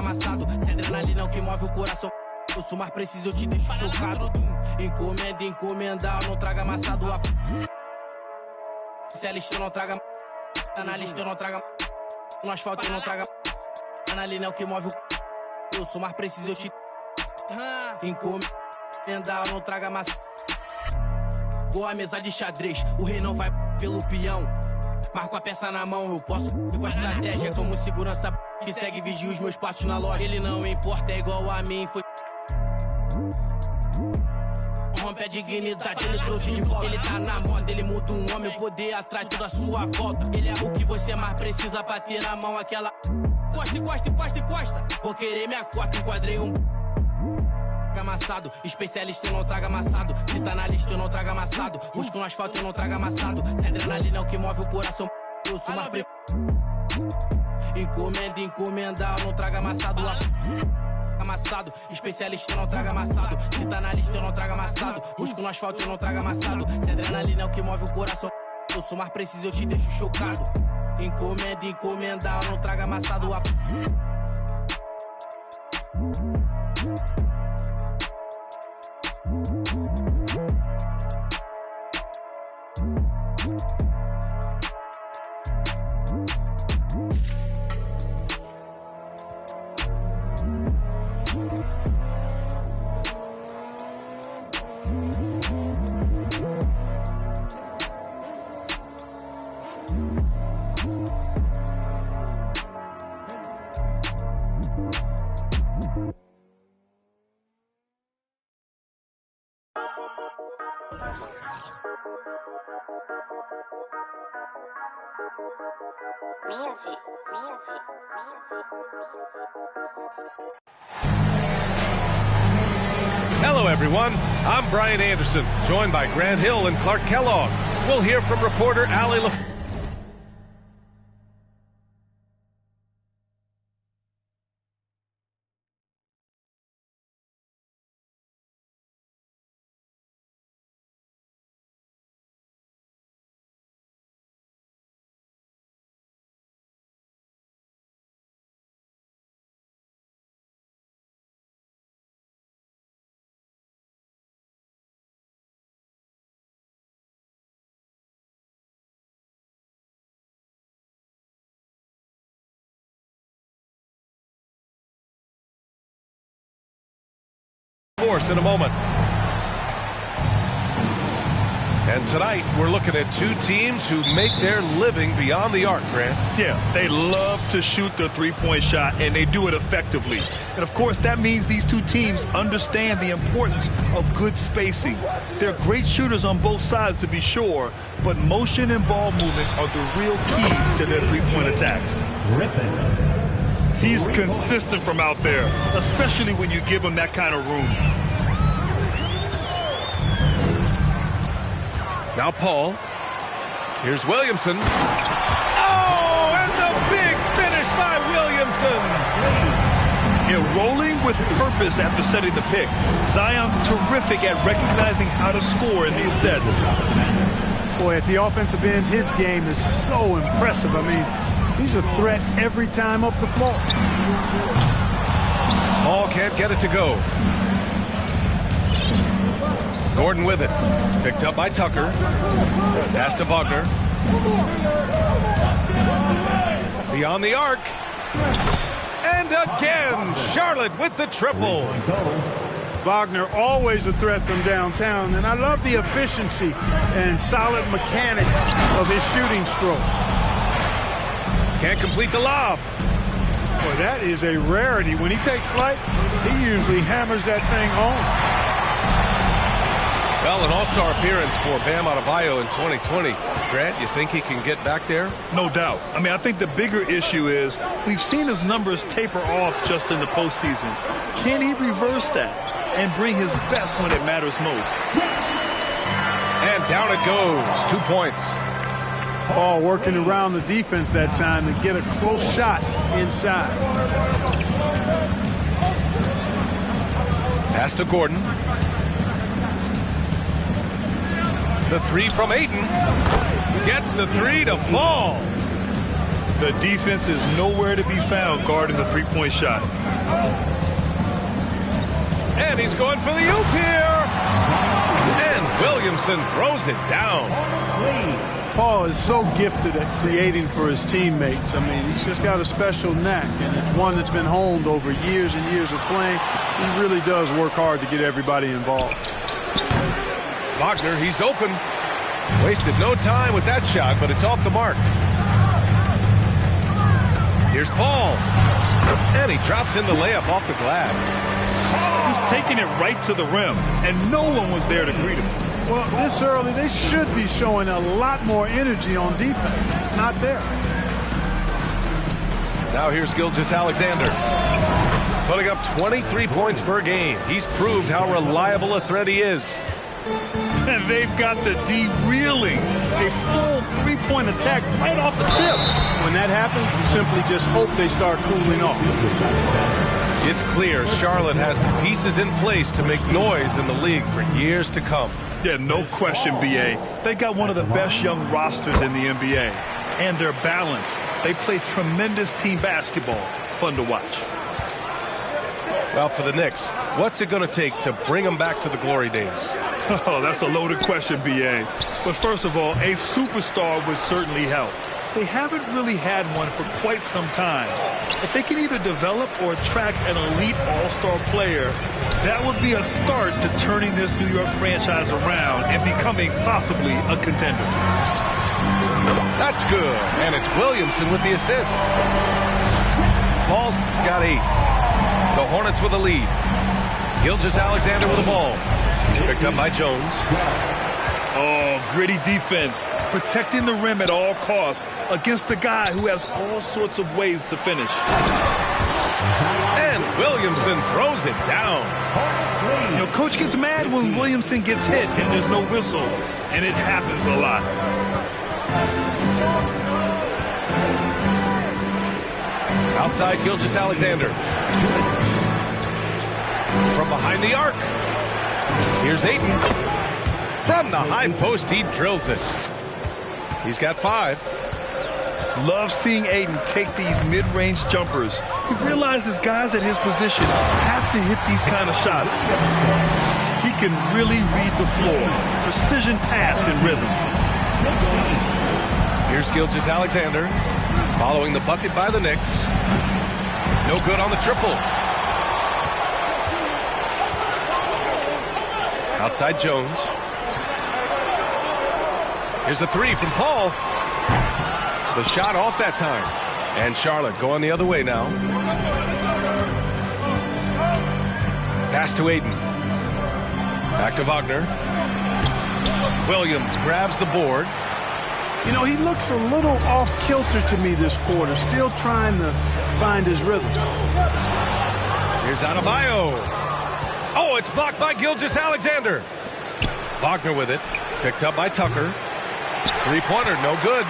amassado. Se adrenalina é o que move o coração. Eu sou mais preciso, eu te deixo chocado. Encomenda, encomendar, eu não traga amassado. Se é lista, eu não traga. Na lista, eu não traga. No asfalto, eu não traga. Adrenalina é o que move o. Eu sou mais preciso, eu te. Encomendar, eu não traga amassado. Igual a mesa de xadrez, o rei não vai pelo peão. Marco a peça na mão, eu posso ir com a estratégia. Como segurança que segue e vigia os meus passos na loja. Ele não importa, é igual a mim, foi. Rompe a dignidade, ele trouxe de volta. Ele tá na moda, ele muda um homem, o poder atrai toda a sua volta. Ele é o que você mais precisa pra ter na mão aquela. Encosta, encosta, encosta, encosta. Vou querer minha cota, enquadrei um. Amassado, especialista eu não trago amassado. Se tá na lista eu não trago amassado. Busco no asfalto eu não trago amassado. Se adrenalina é o que move o coração. Eu sou mais pre... Encomenda, encomendar, eu não trago amassado. Amassado, especialista eu não trago amassado. Se tá na lista eu não trago amassado. Busco no asfalto eu não trago amassado. Se adrenalina é o que move o coração. Eu sou mais preciso, eu te deixo chocado. Encomenda, encomendar, eu não trago amassado. Hello, everyone. I'm Brian Anderson, joined by Grant Hill and Clark Kellogg. We'll hear from reporter Allie LaFleur. In a moment. And tonight we're looking at two teams who make their living beyond the arc, Grant. Yeah, they love to shoot the three-point shot, and they do it effectively. And of course that means these two teams understand the importance of good spacing. They're great shooters on both sides, to be sure, but motion and ball movement are the real keys to their three-point attacks. He's consistent from out there, especially when you give him that kind of room. Now Paul. Here's Williamson. Oh, and the big finish by Williamson. Yeah, rolling with purpose after setting the pick. Zion's terrific at recognizing how to score in these sets. Boy, at the offensive end, his game is so impressive. I mean, he's a threat every time up the floor. Paul can't get it to go. Gordon with it. Picked up by Tucker. Pass to Wagner. Beyond the arc. And again, Charlotte with the triple. Wagner always a threat from downtown, and I love the efficiency and solid mechanics of his shooting stroke. Can't complete the lob. Boy, that is a rarity. When he takes flight, he usually hammers that thing home. Well, an all-star appearance for Bam Adebayo in 2020. Grant, you think he can get back there? No doubt. I mean, I think the bigger issue is we've seen his numbers taper off just in the postseason. Can he reverse that and bring his best when it matters most? And down it goes. 2 points. Paul working around the defense that time to get a close shot inside. Pass to Gordon. The three from Ayton. Gets the three to fall. The defense is nowhere to be found guarding the three-point shot. And he's going for the oop here. And Williamson throws it down. Paul is so gifted at creating for his teammates. I mean, he's just got a special knack, and it's one that's been honed over years and years of playing. He really does work hard to get everybody involved. Wagner, he's open. Wasted no time with that shot, but it's off the mark. Here's Paul. And he drops in the layup off the glass. Just taking it right to the rim, and no one was there to greet him. Well, this early, they should be showing a lot more energy on defense. It's not there. Now here's Gilgeous-Alexander. Putting up 23 points per game. He's proved how reliable a threat he is. And they've got the D reeling. A full three-point attack right off the tip. When that happens, you simply just hope they start cooling off. It's clear Charlotte has the pieces in place to make noise in the league for years to come. Yeah, no question, B.A. They got one of the best young rosters in the NBA. And they're balanced. They play tremendous team basketball. Fun to watch. Well, for the Knicks, what's it going to take to bring them back to the glory days? Oh, that's a loaded question, B.A. But first of all, a superstar would certainly help. They haven't really had one for quite some time. If they can either develop or attract an elite all-star player, that would be a start to turning this New York franchise around and becoming possibly a contender. That's good. And it's Williamson with the assist. Paul's got 8. The Hornets with a lead. Gilgeous-Alexander with the ball. He's picked up by Jones. Oh, gritty defense. Protecting the rim at all costs against a guy who has all sorts of ways to finish. And Williamson throws it down. You know, coach gets mad when Williamson gets hit and there's no whistle. And it happens a lot. Outside Gilgeous-Alexander. From behind the arc. Here's Ayton. From the high post, he drills it. He's got 5. Love seeing Ayton take these mid-range jumpers. He realizes guys at his position have to hit these kind of shots. He can really read the floor. Precision pass and rhythm. Here's Gilgeous-Alexander. Following the bucket by the Knicks. No good on the triple. Outside Jones. Here's a 3 from Paul. The shot off that time. And Charlotte going the other way now. Pass to Ayton. Back to Wagner. Williams grabs the board. You know, he looks a little off-kilter to me this quarter, still trying to find his rhythm. Here's Adebayo. Oh, it's blocked by Gilgeous-Alexander. Wagner with it. Picked up by Tucker. Three-pointer, no good.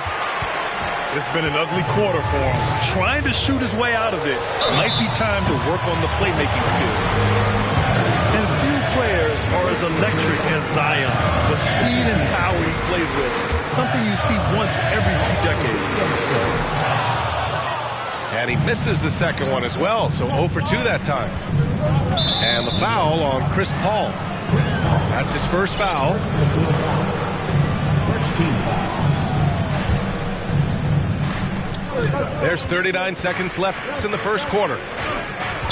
It's been an ugly quarter for him. Trying to shoot his way out of it. Might be time to work on the playmaking skills. And few players are as electric as Zion. The speed and power he plays with. Something you see once every few decades. And he misses the second one as well, so 0 for 2 that time. And the foul on Chris Paul. That's his first foul. First team foul. There's 39 seconds left in the first quarter.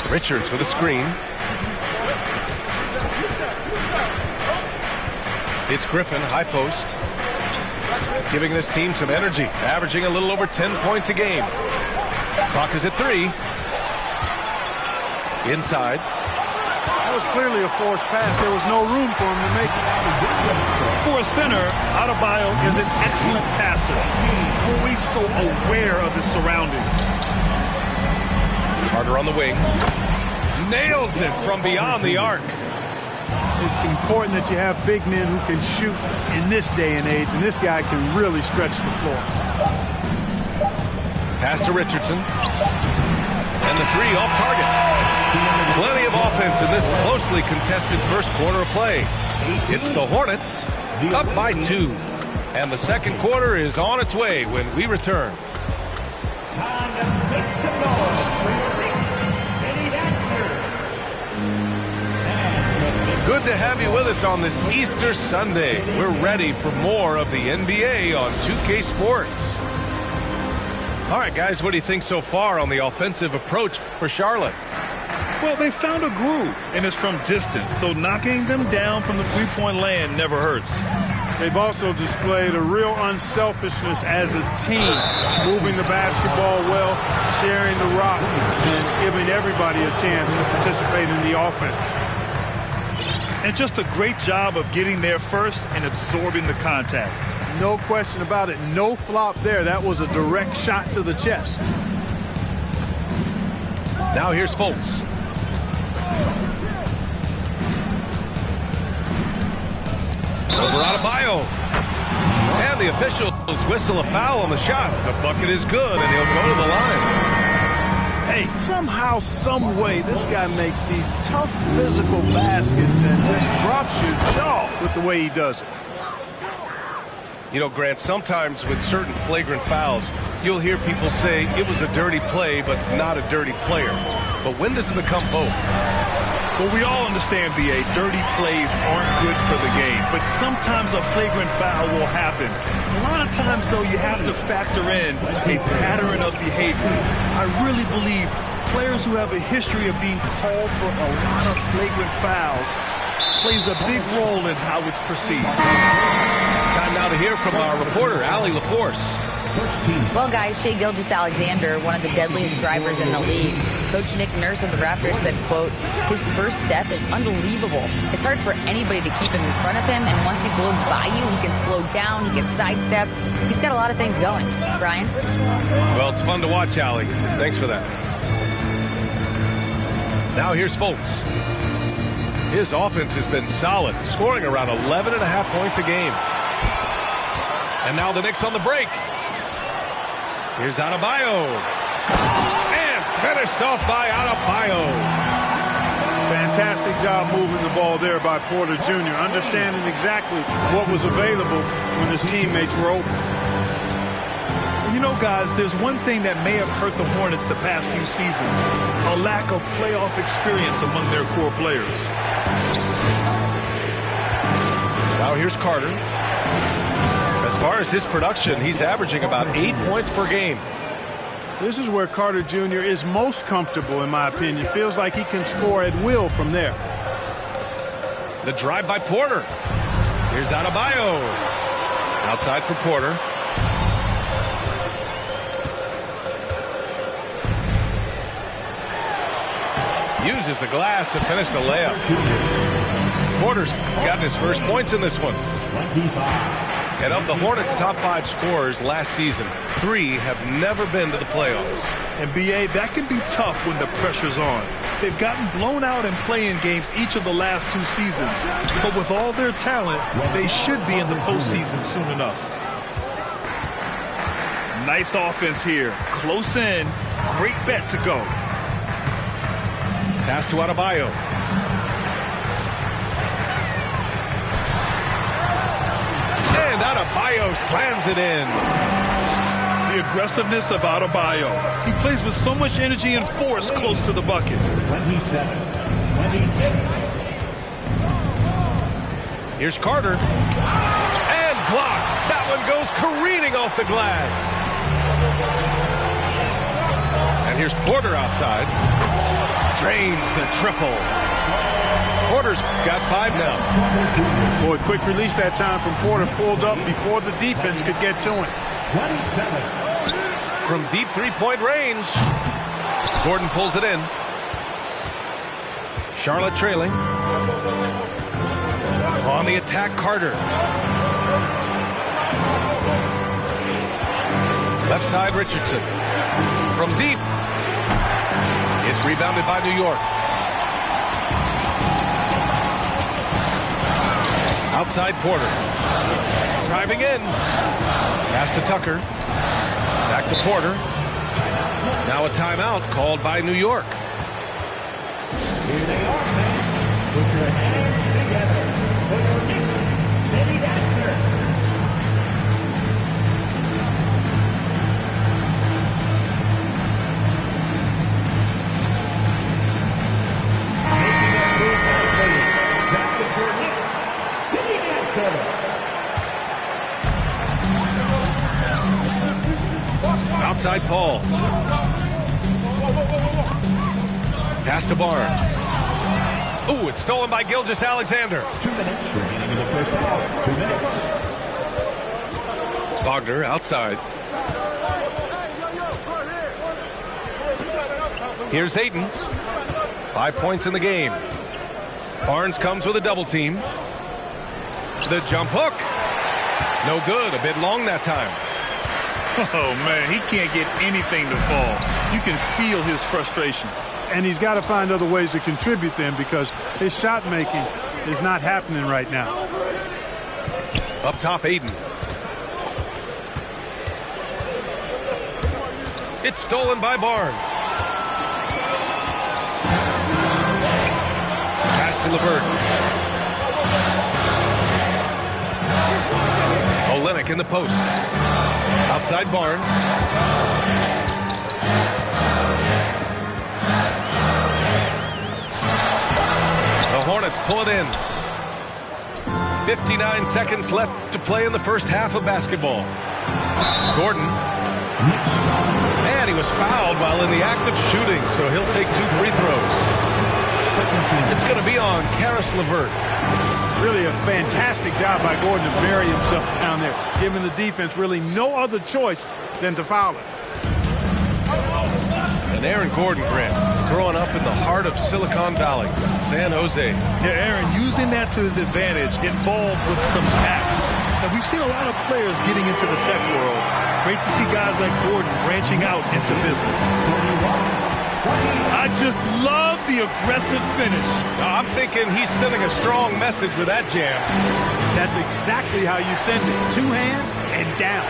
Richards with a screen. It's Griffin, high post. Giving this team some energy, averaging a little over 10 points a game. Clock is at 3. Inside. That was clearly a forced pass. There was no room for him to make it. For a center, Adebayo is an excellent passer. He's always so aware of his surroundings. Carter on the wing. Nails it from beyond the arc. It's important that you have big men who can shoot in this day and age, and this guy can really stretch the floor. Pass to Richardson. And the 3 off target. Plenty of offense in this closely contested first quarter of play. It's the Hornets up by 2. And the second quarter is on its way when we return. to have you with us on this Easter Sunday. We're ready for more of the NBA on 2K Sports. All right, guys, what do you think so far on the offensive approach for Charlotte? Well, they found a groove, and it's from distance, so knocking them down from the three-point land never hurts. They've also displayed a real unselfishness as a team, moving the basketball well, sharing the rock, and giving everybody a chance to participate in the offense. And just a great job of getting there first and absorbing the contact. No question about it. No flop there. That was a direct shot to the chest. Now here's Fultz. Over Adebayo. And the officials whistle a foul on the shot. The bucket is good, and he'll go to the line. Hey, somehow, some way, this guy makes these tough physical baskets and just drops your jaw with the way he does it. You know, Grant, sometimes with certain flagrant fouls, you'll hear people say it was a dirty play, but not a dirty player. But when does it become both? Well, we all understand, B.A., dirty plays aren't good for the game, but sometimes a flagrant foul will happen. A lot of times, though, you have to factor in a pattern of behavior. I really believe players who have a history of being called for a lot of flagrant fouls plays a big role in how it's perceived. Time now to hear from our reporter, Allie LaForce. Well, guys, Shai Gilgeous-Alexander, one of the deadliest drivers in the league. Coach Nick Nurse of the Raptors said, quote, his first step is unbelievable. It's hard for anybody to keep him in front of him, and once he blows by you, he can slow down, he can sidestep. He's got a lot of things going. Brian? Well, it's fun to watch, Allie. Thanks for that. Now here's Fultz. His offense has been solid, scoring around 11.5 points a game. And now the Knicks on the break. Here's Adebayo. And finished off by Adebayo. Fantastic job moving the ball there by Porter Jr., understanding exactly what was available when his teammates were open. You know, guys, there's one thing that may have hurt the Hornets the past few seasons, a lack of playoff experience among their core players. Now here's Carter. As far as his production, he's averaging about 8 points per game. This is where Carter Jr. is most comfortable, in my opinion. Feels like he can score at will from there. The drive by Porter. Here's Adebayo. Outside for Porter. Uses the glass to finish the layup. Porter's got his first points in this one. And of the Hornets' top 5 scorers last season, 3 have never been to the playoffs. And, B.A., that can be tough when the pressure's on. They've gotten blown out in play-in games each of the last 2 seasons. But with all their talent, they should be in the postseason soon enough. Nice offense here. Close in. Great bet to go. Pass to Adebayo. And Adebayo slams it in. The aggressiveness of Adebayo. He plays with so much energy and force close to the bucket. 27. Here's Carter. And blocked. That one goes careening off the glass. And here's Porter outside. Drains the triple. Porter's got 5 now. Boy, quick release that time from Porter. Pulled up before the defense could get to him. 27. From deep three-point range, Gordon pulls it in. Charlotte trailing. On the attack, Carter. Left side, Richardson. From deep. It's rebounded by New York. Outside Porter. Driving in. Pass to Tucker. Back to Porter. Now a timeout called by New York. Here they are, fans. Put your hands together for your Knicks City Dancer. Making a move now for you. Back to Paul. Pass to Barnes. Ooh, it's stolen by Gilgeous-Alexander. 2 minutes remaining in the first half. 2 minutes. Wagner outside. Here's Ayton. 5 points in the game. Barnes comes with a double team. The jump hook. No good. A bit long that time. Oh, man, he can't get anything to fall. You can feel his frustration. And he's got to find other ways to contribute then, because his shot making is not happening right now. Up top, Ayton. It's stolen by Barnes. Pass to LeVert. Olynyk in the post. Outside Barnes. The Hornets pull it in. 59 seconds left to play in the first half of basketball. Gordon. And he was fouled while in the act of shooting, so he'll take 2 free throws. It's going to be on Caris LeVert. Really a fantastic job by Gordon to bury himself down there, giving the defense really no other choice than to foul him. And Aaron Gordon, Grant, growing up in the heart of Silicon Valley, San Jose. Yeah, Aaron, using that to his advantage, involved with some taps. Now, we've seen a lot of players getting into the tech world. Great to see guys like Gordon branching out into business. I just love the aggressive finish. I'm thinking he's sending a strong message with that jam. That's exactly how you send it. 2 hands and down.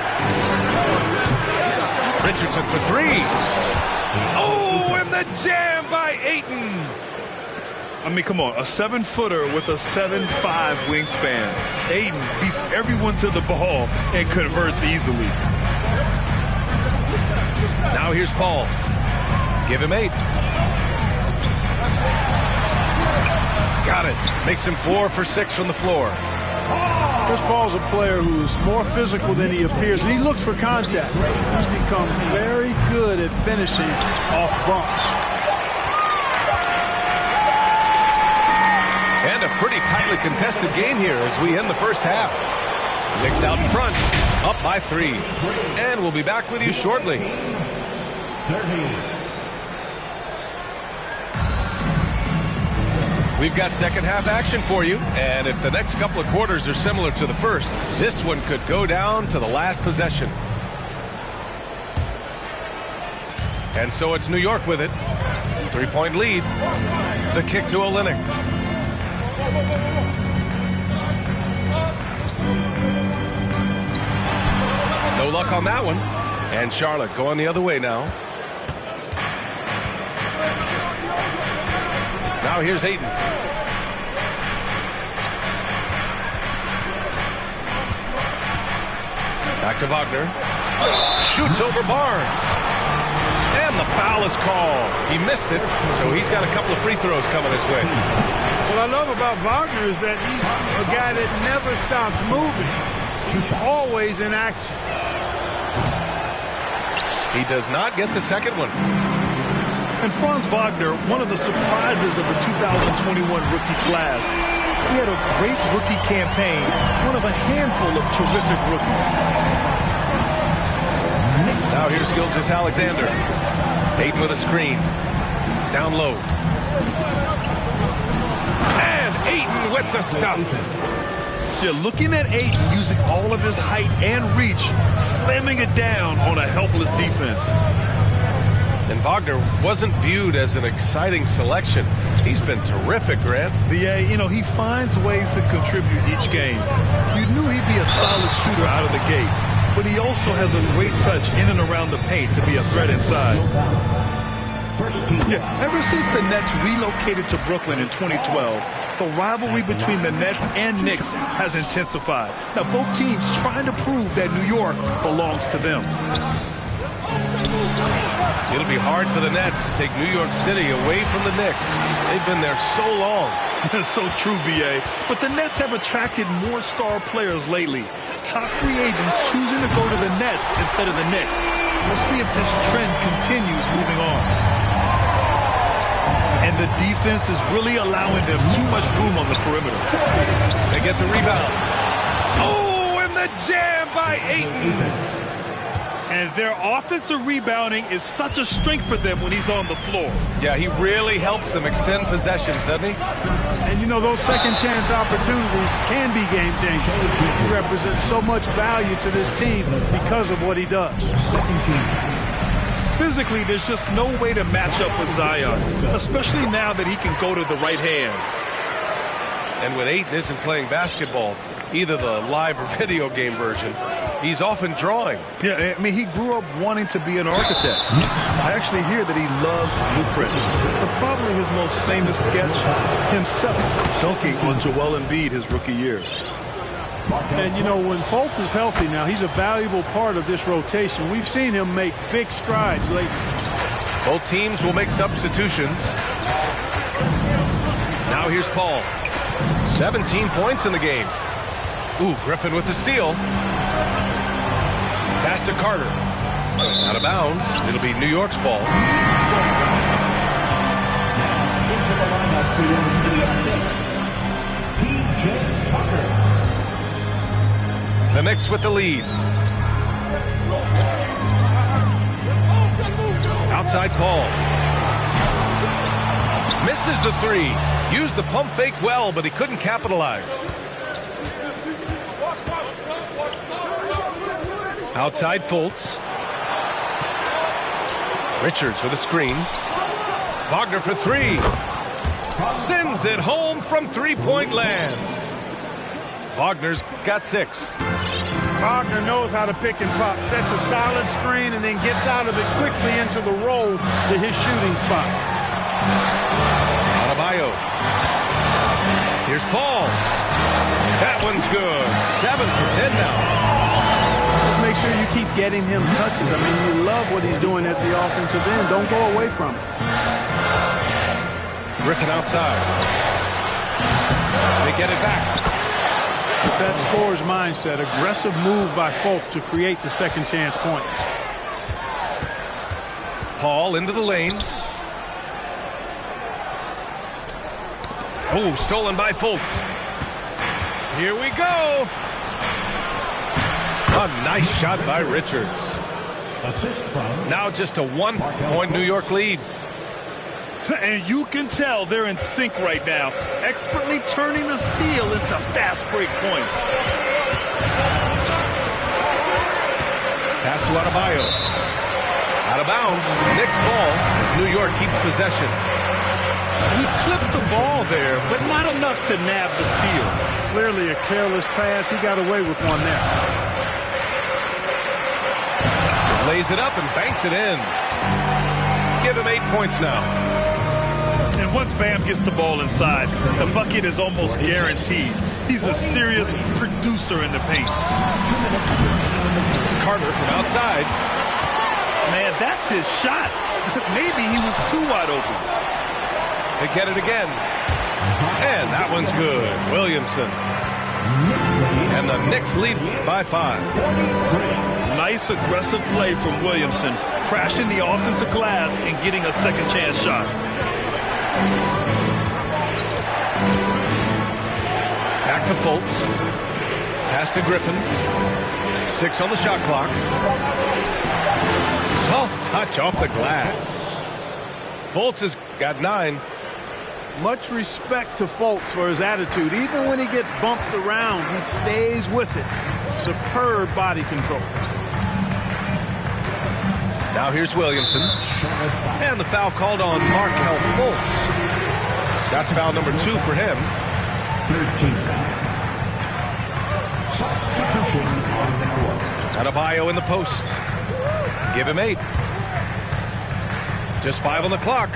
Richardson for 3. Oh, and the jam by Ayton. I mean, come on, a 7-footer with a 7'5" wingspan. Ayton beats everyone to the ball and converts easily. Now here's Paul. Give him 8. Got it. Makes him 4 for 6 from the floor. Chris Paul's a player who is more physical than he appears, and he looks for contact. He's become very good at finishing off bumps. And a pretty tightly contested game here as we end the first half. Knicks out in front, up by 3. And we'll be back with you shortly. 30. We've got second half action for you, and if the next couple of quarters are similar to the first, this one could go down to the last possession. And so it's New York with it. 3-point lead. The kick to Olynyk. No luck on that one. And Charlotte going the other way now. Now here's Ayton. Back to Wagner. Shoots over Barnes. And the foul is called. He missed it, so he's got a couple of free throws coming his way. What I love about Wagner is that he's a guy that never stops moving. He's always in action. He does not get the second one. And Franz Wagner, one of the surprises of the 2021 rookie class. He had a great rookie campaign, one of a handful of terrific rookies. Now here's Gilgeous-Alexander. Ayton with a screen. Down low. And Ayton with the stuff. Yeah, looking at Ayton using all of his height and reach, slamming it down on a helpless defense. And Wagner wasn't viewed as an exciting selection. He's been terrific, Grant. Yeah, you know, he finds ways to contribute each game. You knew he'd be a solid shooter out of the gate, but he also has a great touch in and around the paint to be a threat inside. Yeah, ever since the Nets relocated to Brooklyn in 2012, the rivalry between the Nets and Knicks has intensified. Now, both teams trying to prove that New York belongs to them. It'll be hard for the Nets to take New York City away from the Knicks. They've been there so long. So true, B.A. But the Nets have attracted more star players lately. Top free agents choosing to go to the Nets instead of the Knicks. We'll see if this trend continues moving on. And the defense is really allowing them too much room on the perimeter. They get the rebound. Oh, and the jam by Ayton. And their offensive rebounding is such a strength for them when he's on the floor. Yeah, he really helps them extend possessions, doesn't he? And, you know, those second chance opportunities can be game changing. He represents so much value to this team because of what he does. Physically, there's just no way to match up with Zion, especially now that he can go to the right hand. And when Ayton isn't playing basketball, either the live or video game version, he's often drawing. Yeah, I mean, he grew up wanting to be an architect. I actually hear that he loves blueprints. But probably his most famous sketch, himself dunking on Joel Embiid his rookie year. And, you know, when Fultz is healthy now, he's a valuable part of this rotation. We've seen him make big strides lately. Both teams will make substitutions. Now here's Paul. 17 points in the game. Ooh, Griffin with the steal. Pass to Carter. Out of bounds. It'll be New York's ball. Into the lineup for your P.J. Tucker. The Knicks with the lead. Outside Paul. Misses the three. Used the pump fake well, but he couldn't capitalize. Outside Fultz. Richards with a screen. Wagner for three. Sends it home from three-point land. Wagner's got 6. Wagner knows how to pick and pop, sets a solid screen, and then gets out of it quickly into the roll to his shooting spot. Adebayo. Here's Paul. That one's good. 7 for 10 now. Just make sure you keep getting him touches. I mean, you love what he's doing at the offensive end. Don't go away from it. Griffin outside. They get it back. With that scorer's mindset, aggressive move by Fultz to create the second chance points. Paul into the lane. Oh, stolen by Fultz. Here we go. A nice shot by Richards. Assist from Now just a 1-point New York lead. And you can tell they're in sync right now, expertly turning the steal into fast break points. Pass to Adebayo. Out of bounds. Knicks ball as New York keeps possession. He clipped the ball there, but not enough to nab the steal. Clearly a careless pass. He got away with one there. Lays it up and banks it in. Give him 8 points now. And once Bam gets the ball inside, the bucket is almost guaranteed. He's a serious producer in the paint. Carter from outside. Man, that's his shot. Maybe he was too wide open. They get it again. And that one's good. Williamson. And the Knicks lead by 5. Nice aggressive play from Williamson, crashing the offensive glass and getting a second chance shot. Back to Fultz. Pass to Griffin. 6 on the shot clock. Soft touch off the glass. Fultz has got 9. Much respect to Fultz for his attitude. Even when he gets bumped around, he stays with it. Superb body control. Now here's Williamson. And the foul called on Markelle Fultz. That's foul number 2 for him. 13 foul. Substitution on the court. Adebayo in the post. Give him 8. Just 5 on the clock.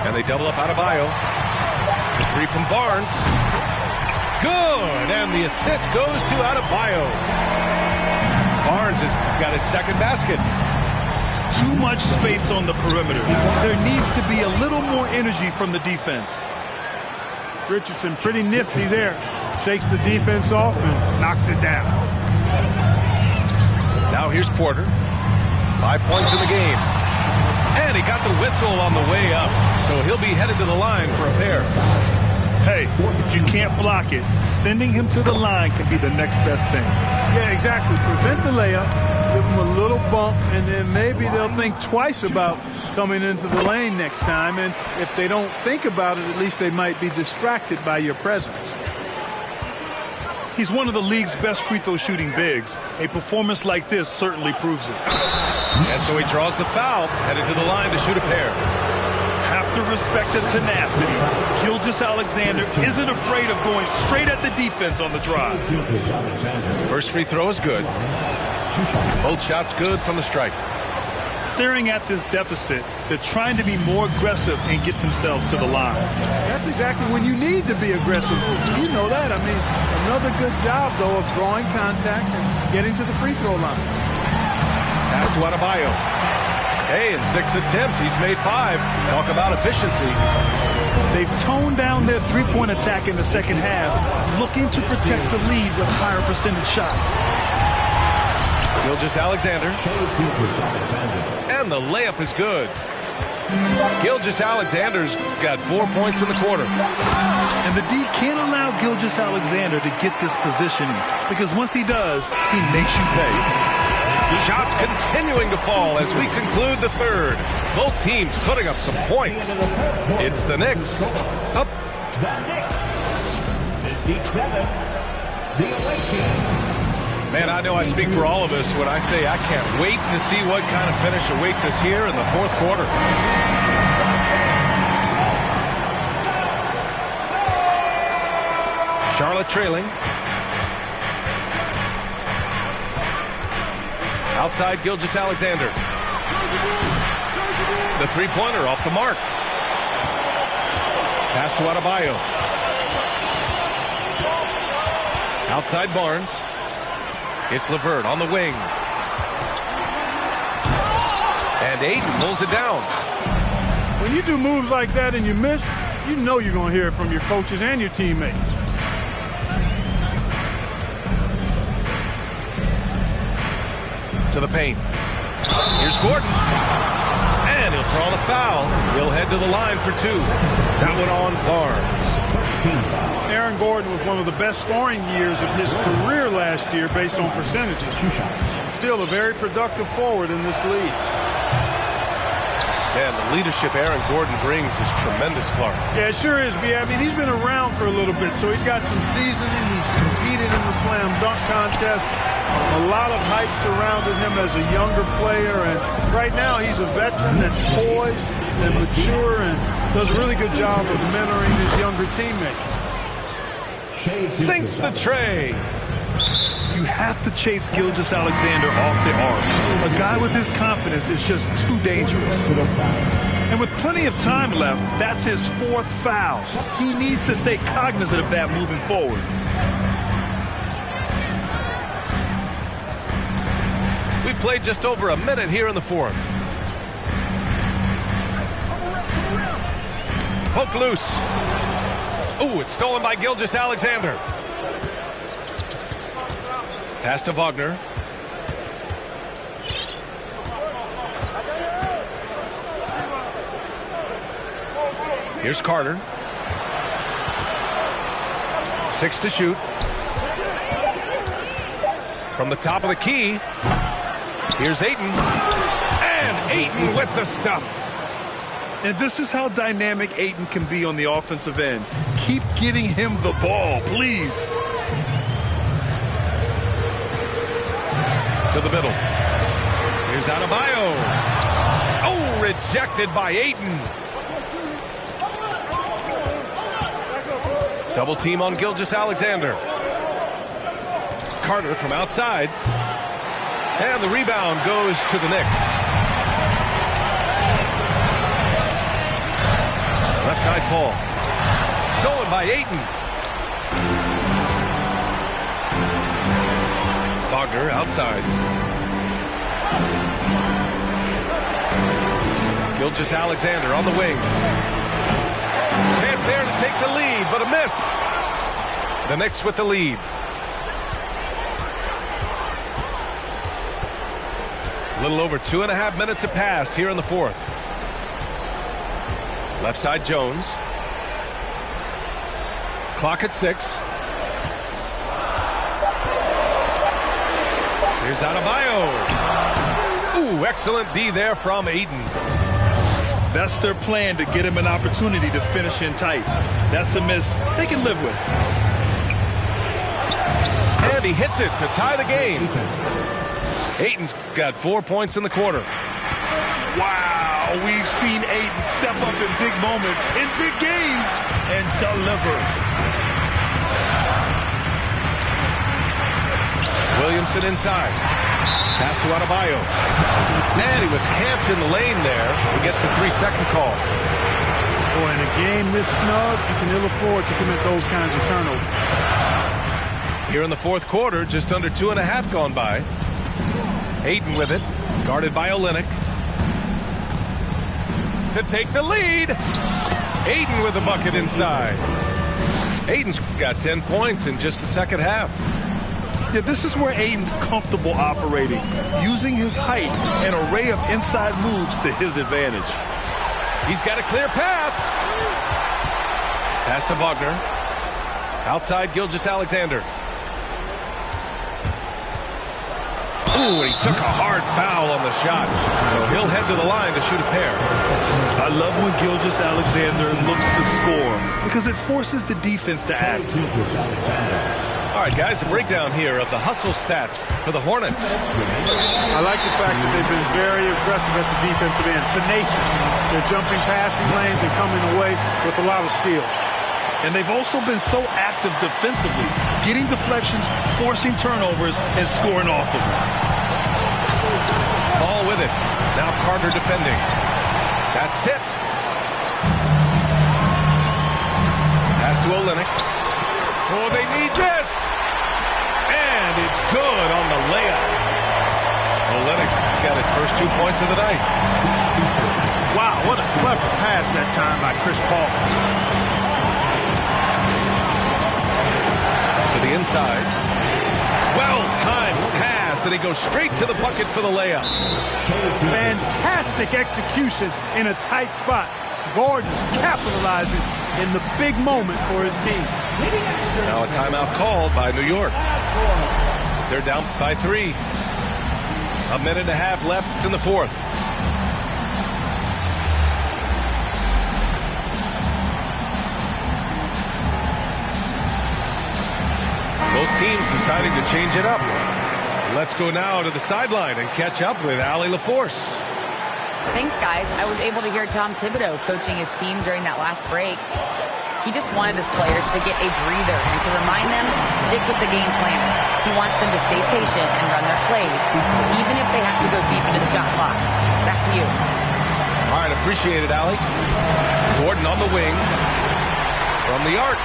And they double up Adebayo. The 3 from Barnes. Good. And the assist goes to Adebayo. Barnes has got his second basket. too much space on the perimeter. There needs to be a little more energy from the defense. Richardson pretty nifty there. Shakes the defense off and knocks it down. Now here's Porter. 5 points in the game. And he got the whistle on the way up. So he'll be headed to the line for a pair. Hey, if you can't block it, sending him to the line can be the next best thing. Yeah, exactly. Prevent the layup, give him a little bump, and then maybe they'll think twice about coming into the lane next time. And if they don't think about it, at least they might be distracted by your presence. He's one of the league's best free throw shooting bigs. A performance like this certainly proves it. And so he draws the foul, headed to the line to shoot a pair. Have to respect the tenacity. Gilgeous-Alexander isn't afraid of going straight at the defense on the drive. First free throw is good. Both shots good from the stripe. Staring at this deficit, they're trying to be more aggressive and get themselves to the line. That's exactly when you need to be aggressive. You know that. I mean, another good job, though, of drawing contact and getting to the free throw line. Pass to Adebayo. Hey, in 6 attempts, he's made 5. Talk about efficiency. They've toned down their three-point attack in the second half, looking to protect the lead with higher percentage shots. Gilgeous-Alexander. And the layup is good. Gilgeous-Alexander's got 4 points in the quarter. And the D can't allow Gilgeous-Alexander to get this positioning, because once he does, he makes you pay. Shots continuing to fall as we conclude the third. Both teams putting up some points. It's the Knicks. Up. The Knicks. 57. The away team. Man, I know I speak for all of us when I say I can't wait to see what kind of finish awaits us here in the fourth quarter. Charlotte trailing. Outside Gilgeous-Alexander. The three-pointer off the mark. Pass to Adebayo. Outside Barnes. It's LeVert on the wing. And Ayton pulls it down. When you do moves like that and you miss, you know you're going to hear it from your coaches and your teammates. To the paint. Here's Gordon. And he'll draw the foul. He'll head to the line for 2. That one on Barnes. Aaron Gordon was one of the best scoring years of his career last year based on percentages. Still a very productive forward in this league. And the leadership Aaron Gordon brings is tremendous, Clark. Yeah, it sure is, B. I mean, he's been around for a little bit, so he's got some seasoning. He's competed in the slam dunk contest. A lot of hype surrounded him as a younger player, and right now he's a veteran that's poised and mature and does a really good job of mentoring his younger teammates. Sinks the tray. You have to chase Gilgeous-Alexander off the arc. A guy with his confidence is just too dangerous. And with plenty of time left, that's his 4th foul. He needs to stay cognizant of that moving forward. We played just over a minute here in the fourth. Poke loose. Ooh, it's stolen by Gilgeous-Alexander. Pass to Wagner. Here's Carter. 6 to shoot. From the top of the key. Here's Ayton. And Ayton with the stuff. And this is how dynamic Ayton can be on the offensive end. Keep getting him the ball, please. To the middle. Here's Adebayo. Oh, rejected by Ayton. Double team on Gilgeous-Alexander. Carter from outside. And the rebound goes to the Knicks. Left side Paul. Stolen by Ayton. Wagner outside. Gilgeous-Alexander on the wing. Chance there to take the lead, but a miss. The Knicks with the lead. A little over 2.5 minutes have passed here in the fourth. Left side Jones. Clock at 6. Here's Adebayo. Ooh, excellent D there from Ayton. That's their plan, to get him an opportunity to finish in tight. That's a miss they can live with. And he hits it to tie the game. Ayton's got 4 points in the quarter. Wow, we've seen Ayton step up in big moments, in big games, and deliver. Williamson inside. Pass to Adebayo. And he was camped in the lane there. He gets a 3-second call. Boy, in a game this snug, you can ill afford to commit those kinds of turnovers. Here in the fourth quarter, just under 2.5 gone by. Ayton with it, guarded by Olynyk. To take the lead. Ayton with the bucket inside. Ayton's got 10 points in just the second half. Yeah, this is where Ayton's comfortable operating, using his height and array of inside moves to his advantage. He's got a clear path. Pass to Wagner. Outside Gilgeous-Alexander. Ooh, and he took a hard foul on the shot. So he'll head to the line to shoot a pair. I love when Gilgeous-Alexander looks to score because it forces the defense to act. All right, guys, a breakdown here of the hustle stats for the Hornets. I like the fact that they've been very aggressive at the defensive end, tenacious. They're jumping passing lanes and coming away with a lot of skill. And they've also been so active defensively, getting deflections, forcing turnovers, and scoring off of them. Ball with it. Now Carter defending. That's tipped. Pass to Olynyk. Oh, they need this. And it's good on the layup. Olynyk's got his first 2 points of the night. Wow, what a clever pass that time by Chris Paul. To the inside. Well-timed pass, and he goes straight to the bucket for the layup. Fantastic execution in a tight spot. Gordon capitalizing in the big moment for his team. Now a timeout called by New York. They're down by 3. 1.5 minutes left in the fourth. Both teams deciding to change it up. Let's go now to the sideline and catch up with Allie LaForce. Thanks, guys. I was able to hear Tom Thibodeau coaching his team during that last break. He just wanted his players to get a breather and to remind them, stick with the game plan. He wants them to stay patient and run their plays, even if they have to go deep into the shot clock. Back to you. All right, appreciate it, Allie. Gordon on the wing. From the arc.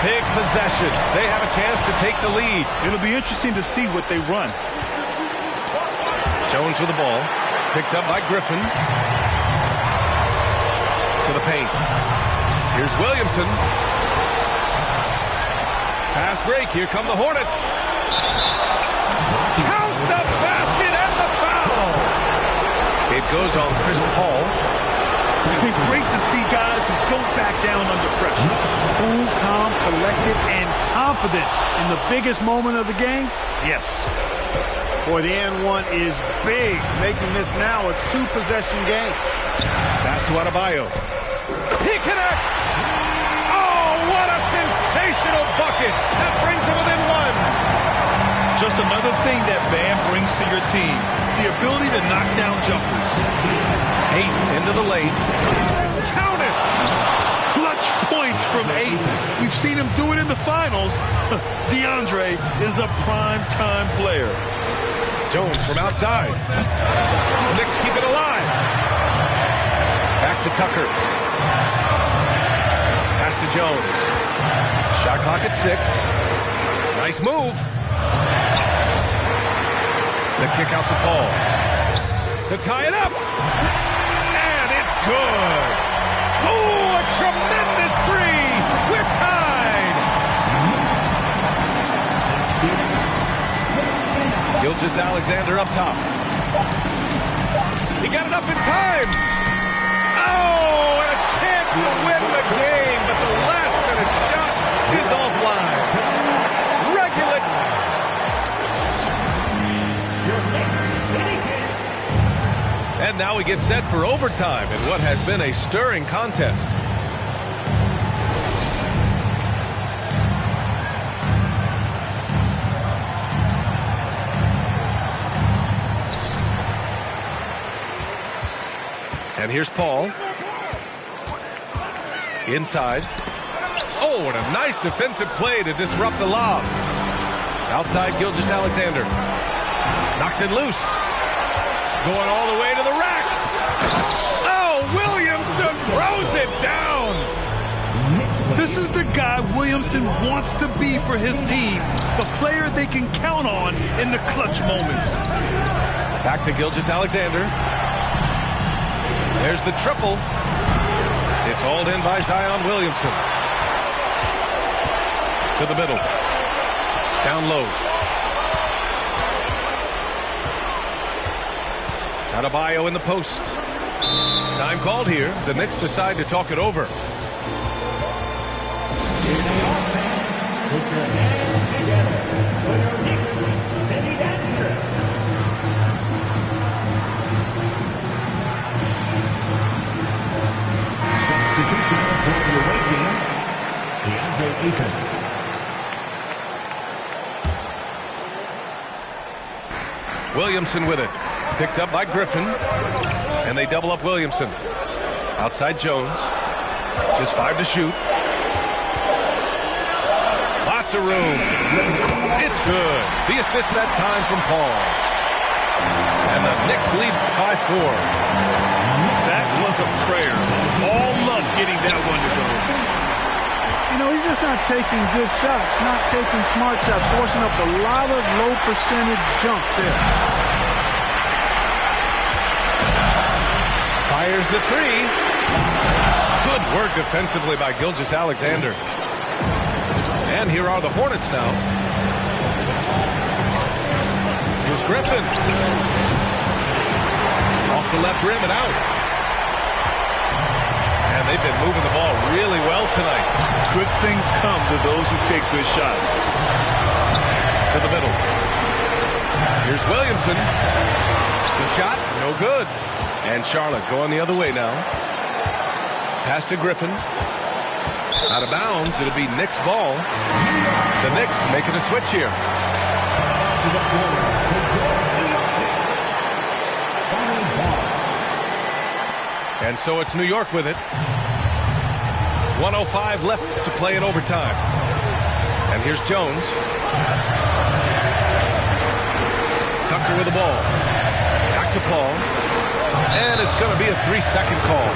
Big possession. They have a chance to take the lead. It'll be interesting to see what they run. Jones with the ball. Picked up by Griffin. To the paint. Here's Williamson. Fast break. Here come the Hornets. Count the basket and the foul. It goes on Chris Paul. It's great to see guys who don't back down under pressure. Cool, calm, collected, and confident in the biggest moment of the game? Yes. Boy, the and one is big, making this now a 2-possession game. Pass to Adebayo. He connects! Oh, what a sensational bucket! That brings him within 1. Just another thing that Bam brings to your team. The ability to knock down jumpers. 8 into the lane. Count it! Clutch points from 8. We've seen him do it in the finals. DeAndre is a prime-time player. Jones from outside. The Knicks keep it alive. Back to Tucker. Pass to Jones. Shot clock at 6. Nice move. The kick out to Paul. To tie it up. good. Oh, a tremendous three. We're tied. Gilgeous-Alexander up top. He got it up in time. Oh, and a chance to win the game, but the last-minute shot is offline. Regulate. And now we get set for overtime in what has been a stirring contest. And here's Paul. Inside. Oh, and a nice defensive play to disrupt the lob. Outside Gilgeous-Alexander. Knocks it loose. Going all the way to the rack. Oh, Williamson throws it down. This is the guy Williamson wants to be for his team. The player they can count on in the clutch moments. Back to Gilgeous-Alexander. There's the triple. It's hauled in by Zion Williamson. To the middle. Down low. Adebayo in the post. Time called here. The Knicks decide to talk it over. Here they are, fans. Put your hands together for your Knicks, Kenny Danster. Substitution for the away team, DeAndre Ayton. Williamson with it. Picked up by Griffin. And they double up Williamson. Outside Jones. Just 5 to shoot. Lots of room. It's good. The assist that time from Paul. And the Knicks lead by 4. That was a prayer. All luck getting that one to go. You know, he's just not taking good shots, not taking smart shots, forcing up a lot of low percentage jump there. Fires the three. Good work defensively by Gilgeous-Alexander. And here are the Hornets now. Here's Griffin. Off the left rim and out. And they've been moving the ball really well tonight. Good things come to those who take good shots. To the middle. Here's Williamson. The shot, no good. And Charlotte going the other way now. Pass to Griffin. Out of bounds. It'll be Knicks ball. The Knicks making a switch here. And so it's New York with it. 1:05 left to play in overtime. And here's Jones. Tucker with the ball. Back to Paul. And it's going to be a 3-second call.